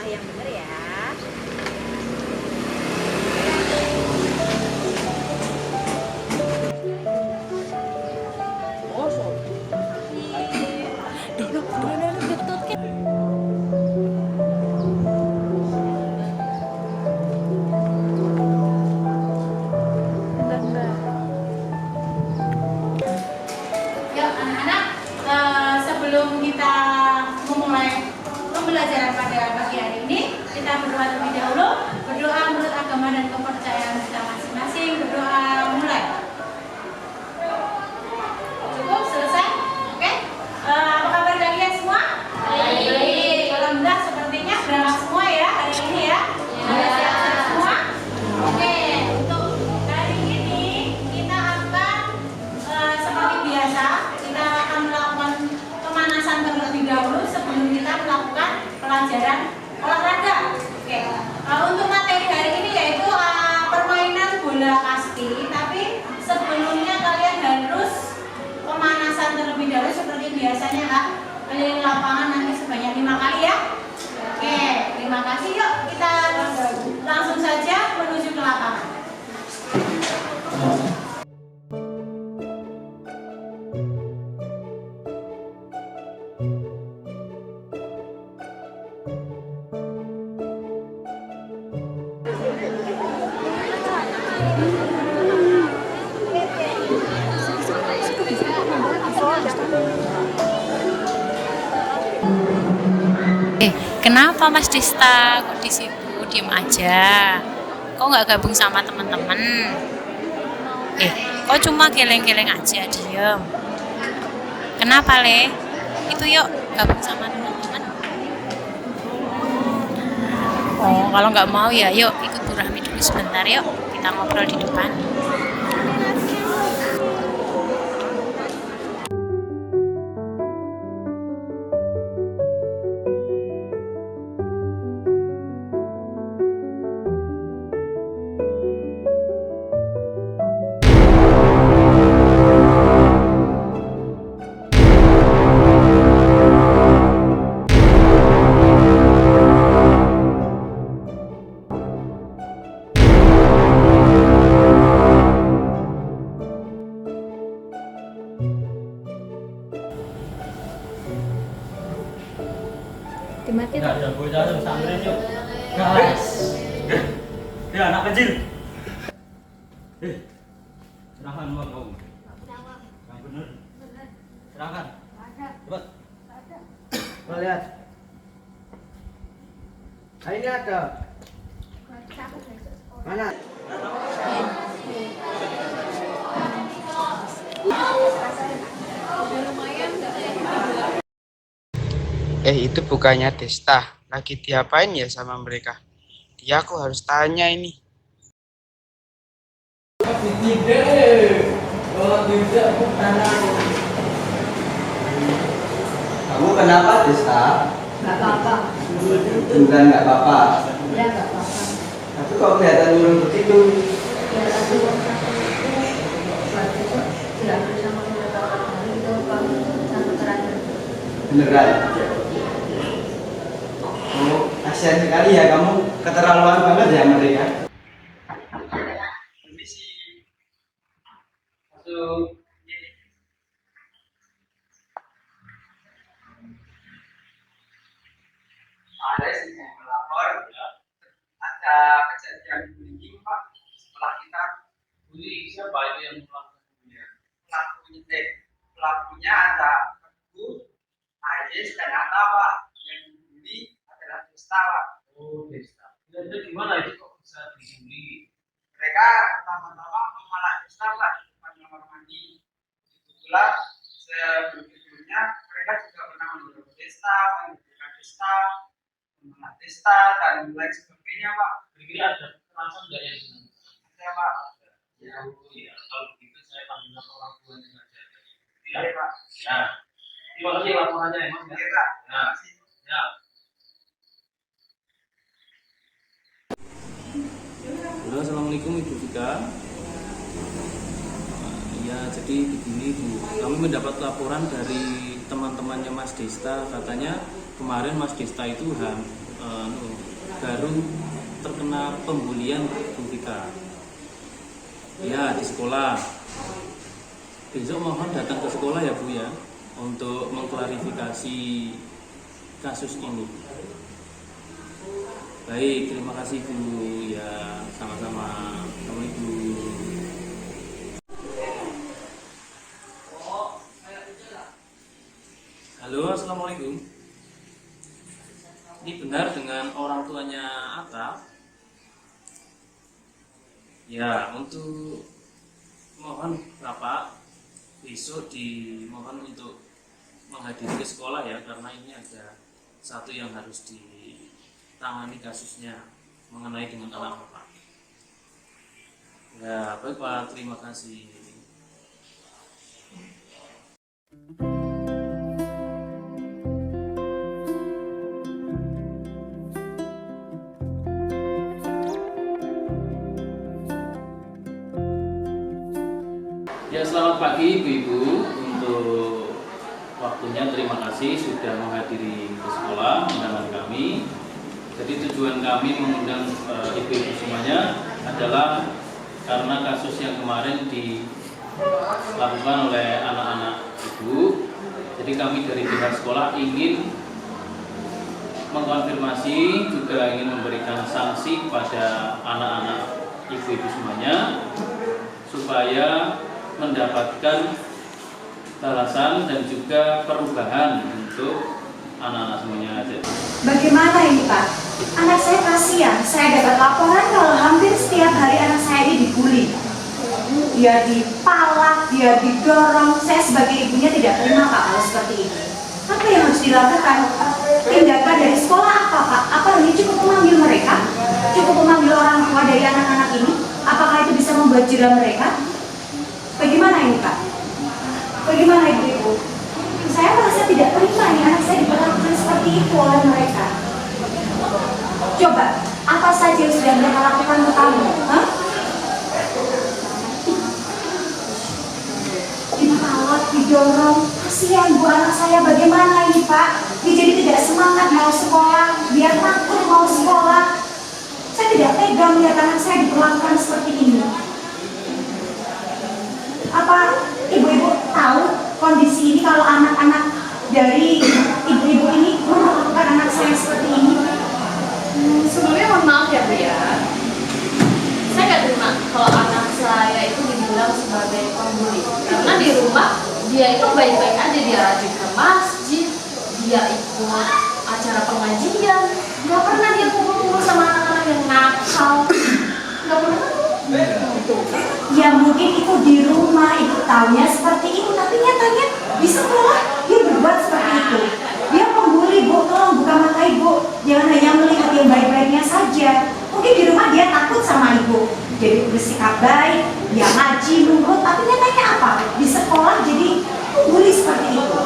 yang benar ya. Yuk anak-anak, sebelum kita memulai pembelajaran pada pagi hari ini, kita berdoa terlebih dahulu. Berdoa menurut agama dan kepercayaan kita masing-masing. Berdoa mulai. Cukup selesai? Oke? Apa kabar kalian semua? Baik. Alhamdulillah, sepertinya berangkat semua ya hari ini ya. Sudah siap-siap semua? Oke. Untuk hari ini kita akan seperti biasa, kita akan melakukan pemanasan terlebih dahulu sebelum kita melakukan pelajaran olahraga. Oke. Untuk materi hari ini yaitu permainan bola kasti, tapi sebelumnya kalian harus pemanasan terlebih dahulu seperti biasanya Kak. Keliling lapangan nanti sebanyak 5 kali ya. Oke, terima kasih. Yuk kita langsung saja menuju ke lapangan. Kenapa Mas Dista kok di situ diem aja? Kok nggak gabung sama teman-teman? Kok cuma geleng-geleng aja diem? Kenapa Le? Itu yuk gabung sama teman-teman. Oh kalau nggak mau ya yuk ikut Bu Rahmi dulu sebentar yuk. Kita ngobrol di depan. Dimatiin. Enggak ada bocah tuh samperin yuk. Guys. Ya anak kecil. Serahkan uang kamu. Yang benar. Serahkan. Cepat. Coba lihat. Ini ada. Mana? Itu bukannya Desta. Lagi diapain ya sama mereka? Dia aku harus tanya ini. Kamu kenapa, Desta? Nggak apa-apa. Bukan nggak apa-apa. Ya nggak apa-apa. Tapi kok kelihatan murung begitu? Ya aku waktu itu diambil sama beberapa kali itu kamu sampai terakhir. Beneran? Oh, kasihan sekali ya kamu. Keterlaluan banget ya mereka. Permisi. Masuk. Ada sih yang melapor. Ada kejadian bullying Pak. Setelah kita Bully siapa itu yang melakukan? pelakunya ada Teguh, Ayes dan Atta Pak. Yang dibully adalah Desta Pak. Oh, Desta. Itu gimana itu kok bisa dibully? Mereka pertama-tama memalak Desta Pak di depan kamar mandi. Itulah sebelumnya mereka juga pernah mendorong Desta, menggugurkan Desta, memalak Desta dan lain sebagainya Pak. Kira-kira ada kekerasan nggak yang Ada Pak. Ya, kalau begitu saya panggil orang tuanya saja. Iya Pak. Ya. Terima kasih laporannya ya, Mas. Iya Pak. Ya. Ya. Halo, assalamualaikum Ibu Vika. Ya, jadi begini Bu, kami mendapat laporan dari teman-temannya Mas Desta, katanya kemarin Mas Desta itu baru terkena pembulian Bu Vika. Ya, di sekolah. Besok mohon datang ke sekolah ya Bu ya, untuk mengklarifikasi kasus ini. Baik, terima kasih Bu. Ya, sama-sama. Assalamualaikum. Halo, assalamualaikum. Ini benar dengan orang tuanya Atta? Ya, untuk mohon Bapak besok dimohon untuk menghadiri ke sekolah ya, karena ini ada satu yang harus ditangani kasusnya mengenai dengan anak Bapak. Ya, baik Pak, terima kasih. Ya, selamat pagi Ibu-Ibu. Untuk waktunya terima kasih sudah menghadiri ke sekolah undangan kami. Jadi tujuan kami mengundang Ibu-Ibu semuanya adalah karena kasus yang kemarin dilakukan oleh anak-anak Ibu. Jadi kami dari pihak sekolah ingin mengkonfirmasi, juga ingin memberikan sanksi kepada anak-anak Ibu-Ibu semuanya supaya mendapatkan balasan dan juga perubahan untuk anak-anak semuanya. Bagaimana ini Pak? Anak saya kasihan. Saya dapat laporan kalau hampir setiap hari anak saya ini dibully. Dia dipalak, dia didorong. Saya sebagai ibunya tidak terima Pak kalau seperti ini. Apa yang harus dilakukan? Tindakan dari sekolah apa Pak? Apa ini cukup memanggil mereka? Cukup memanggil orang tua dari anak-anak ini? Apakah itu bisa membuat jera mereka? Bagaimana ini Pak? Bagaimana Ibu-Ibu? Saya merasa tidak terima nih anak saya diperlakukan seperti itu oleh mereka. Coba, apa saja yang sudah mereka lakukan ke kamu? Hah? Dipalak, didorong. Kasihan Bu anak saya, bagaimana ini Pak? Dia jadi tidak semangat mau sekolah, dia takut mau sekolah. Saya tidak tega melihat anak saya diperlakukan seperti ini. Apa Ibu-Ibu tahu kondisi ini kalau anak-anak dari ibu-ibu ini memperlakukan anak saya seperti ini? Sebelumnya mohon maaf ya Bu ya. Saya nggak terima kalau anak saya itu dibilang sebagai pembuli. Karena di rumah dia itu baik-baik aja, dia rajin ke masjid, dia ikut acara pengajian, nggak pernah dia kumpul-kumpul sama anak-anak yang nakal, nggak pernah. Ya mungkin itu di rumah, ibu taunya seperti itu, tapi nyatanya di sekolah dia berbuat seperti itu. Dia pembuli Bu, tolong buka mata Ibu, jangan hanya melihat yang baik-baiknya saja. Mungkin di rumah dia takut sama Ibu, jadi bersikap baik, dia ngaji, nurut, tapi nyatanya apa? Di sekolah jadi pembuli seperti itu.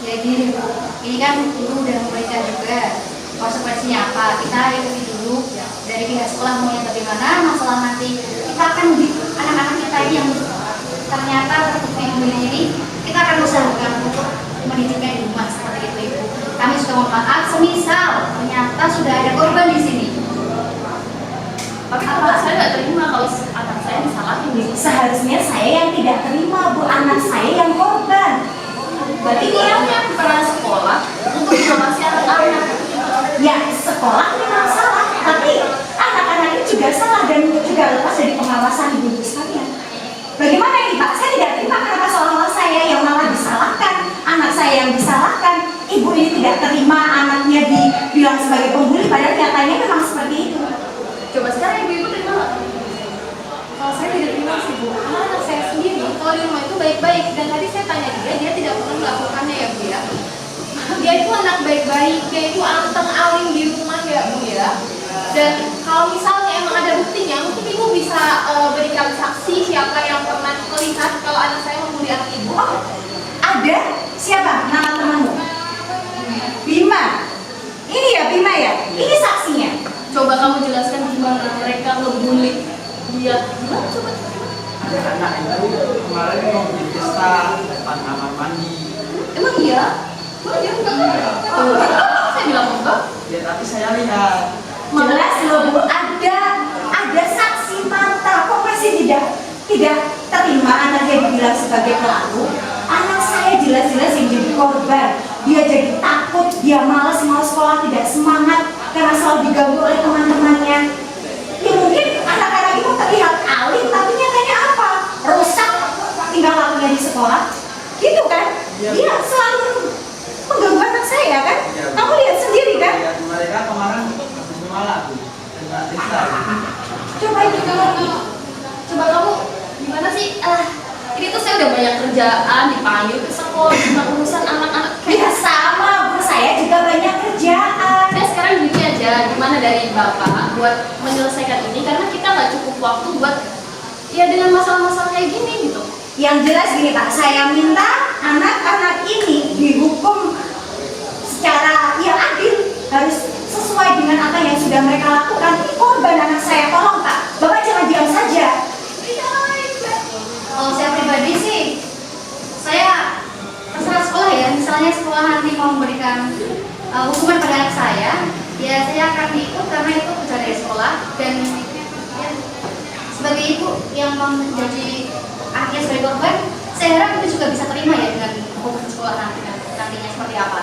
Ya gini Bu, ini kan Ibu udah memberikan juga konsekuensinya apa. Kita ikuti dulu dari pihak sekolah maunya bagaimana, masalah nanti kita akan di anak-anak kita ini yang ternyata terbukti membuli ini, kita akan usahakan untuk mendidiknya di rumah seperti itu Ibu. Kami sudah mohon maaf, semisal ternyata sudah ada korban di sini. Apa saya nggak terima kalau anak saya disalahin? Seharusnya saya yang tidak terima Bu, anak saya yang korban. Berarti niatnya peran sekolah untuk mengawasi anak-anak. Ya sekolah memang salah, tapi anak-anak ini juga salah dan juga lepas dari pengawasan ibu sekalian. Bagaimana ini Pak? Saya tidak terima kenapa seolah-olah saya yang malah disalahkan, anak saya yang disalahkan. Ibu ini tidak terima anaknya dibilang sebagai pembuli, padahal nyatanya memang seperti itu. Coba sekarang ibu-ibu terima nggak? Kalau saya tidak terima sih Bu, karena anak saya sendiri kalau di rumah itu baik-baik, dan tadi saya tanya dia tidak pernah melakukannya ya Bu ya. Dia itu anak baik-baik, dia itu anak alim di rumah ya Bu ya. Dan kalau misalnya emang ada buktinya, mungkin Ibu bisa berikan saksi siapa yang pernah melihat kalau anak saya membuli anak Ibu. Oh, ada? Siapa nama temanmu? Bima. Ini ya Bima ya? Ini saksinya. Coba kamu jelaskan gimana mereka ngebully dia. Gimana coba? Ada anak itu kemarin mau bikin pesta depan kamar mandi. Emang iya? Emang iya enggak? Tuh, saya bilang enggak. Ya tapi saya lihat. Jelas loh Bu, ada saksi mata. Kok masih tidak terima anaknya dibilang sebagai pelaku? Anak saya jelas-jelas yang jadi korban. Dia jadi takut, dia malas mau sekolah, tidak semangat karena selalu diganggu oleh teman-temannya. Ya mungkin anak-anak itu terlihat alim, tapi nyatanya apa? Rusak tinggal lakunya di sekolah. Gitu kan? Dia selalu mengganggu anak saya kan? Kamu lihat sendiri kan? Ya, mereka kemarin malah Coba kamu gimana sih? Ini tuh saya udah banyak kerjaan, dipanggil ke sekolah, cuma urusan anak-anak. Ya sama Bu, saya juga banyak kerjaan. Nah sekarang gini aja, gimana dari Bapak buat menyelesaikan ini, karena kita nggak cukup waktu buat ya dengan masalah-masalah kayak gini gitu. Yang jelas gini Pak, saya minta anak-anak ini dihukum secara yang adil, harus sesuai dengan apa yang sudah mereka lakukan. Ini korban anak saya, tolong Pak, Bapak jangan diam saja. Kalau saya pribadi sih, saya terserah sekolah ya. Misalnya sekolah nanti mau memberikan hukuman pada anak saya, ya saya akan ikut karena itu kerja dari sekolah. Dan ya, sebagai ibu yang menjadi akhirnya sebagai korban, saya harap itu juga bisa terima ya dengan keputusan sekolah nantinya seperti apa.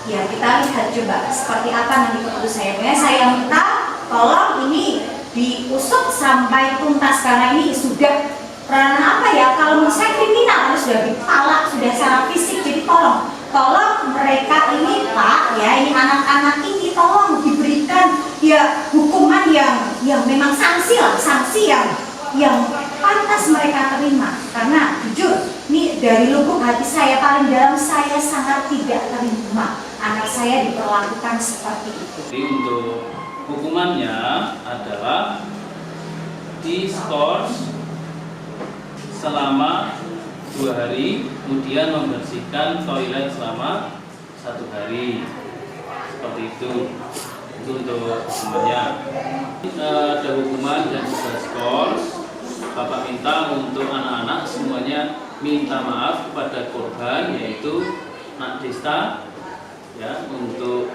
Ya kita lihat coba seperti apa nanti keputusannya. Saya minta tolong ini diusut sampai tuntas karena ini sudah ranah apa ya, kalau menurut saya kriminal, sudah dipalak, sudah secara fisik. Jadi tolong mereka ini Pak ya, ini anak-anak ini tolong diberikan ya hukuman yang memang sanksi yang pantas mereka terima. Karena jujur ini dari lubuk hati saya paling dalam, saya sangat tidak terima anak saya diperlakukan seperti itu. Jadi untuk hukumannya adalah diskors selama 2 hari, kemudian membersihkan toilet selama 1 hari. Seperti itu untuk hukumannya. Ada hukuman dan juga skors. Bapak minta untuk anak-anak semuanya minta maaf kepada korban, yaitu Nak Desta ya, untuk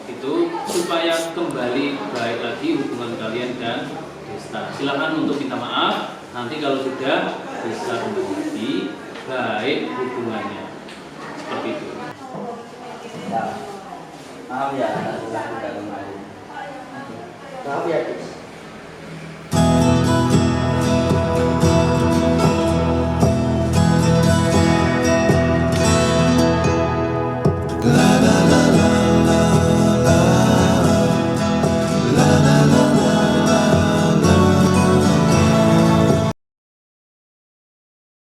itu supaya kembali baik lagi hubungan kalian dan Desta. Silakan untuk minta maaf. Nanti kalau sudah bisa kembali baik hubungannya. Seperti itu. Maaf ya, sudah kemarin. Maaf ya,